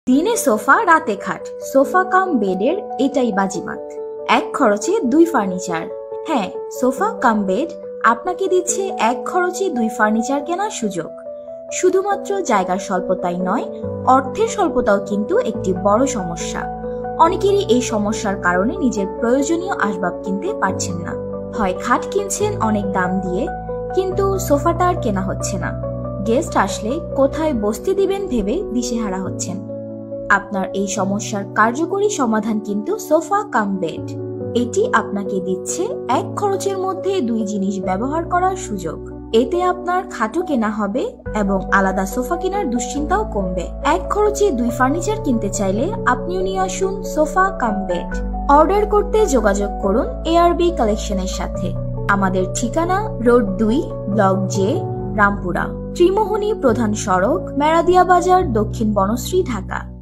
দিনে সোফা রাতে খাট, সোফা কাম বেডের এটাই বাজিমাত। এক খরচে দুই ফার্নিচার। হ্যাঁ, সোফা কাম বেড আপনাকে দিচ্ছে এক খরচে দুই ফার্নিচার কেনার সুযোগ। শুধুমাত্র জায়গার স্বল্পতাই নয়, অর্থের স্বল্পতাও কিন্তু একটি বড় সমস্যা। অনেকেরই এই সমস্যার কারণে নিজের প্রয়োজনীয় আসবাব কিনতে পারছেন না। হয় খাট কিনছেন অনেক দাম দিয়ে, কিন্তু সোফাটা আর কেনা হচ্ছে না। গেস্ট আসলে কোথায় বসতে দিবেন ভেবে দিশেহারা হচ্ছেন। আপনার এই সমস্যার কার্যকরী সমাধান কিন্তু সোফা কাম বেড। এটি আপনাকে দিচ্ছে এক খরচের মধ্যে দুই জিনিস ব্যবহার করার সুযোগ। এতে আপনার খাটও কেনা হবে এবং আলাদা সোফা কেনার দুশ্চিন্তাও কমবে। এক খরচে দুই ফার্নিচার কিনতে চাইলে আপনিও নিয়ে আসুন সোফা কাম বেড। অর্ডার করতে যোগাযোগ করুন এআরবি কালেকশনের সাথে। আমাদের ঠিকানা রোড 2, ব্লক জে, রামপুরা, ত্রিমোহনী প্রধান সড়ক, মেরাদিয়া বাজার, দক্ষিণ বনশ্রী, ঢাকা।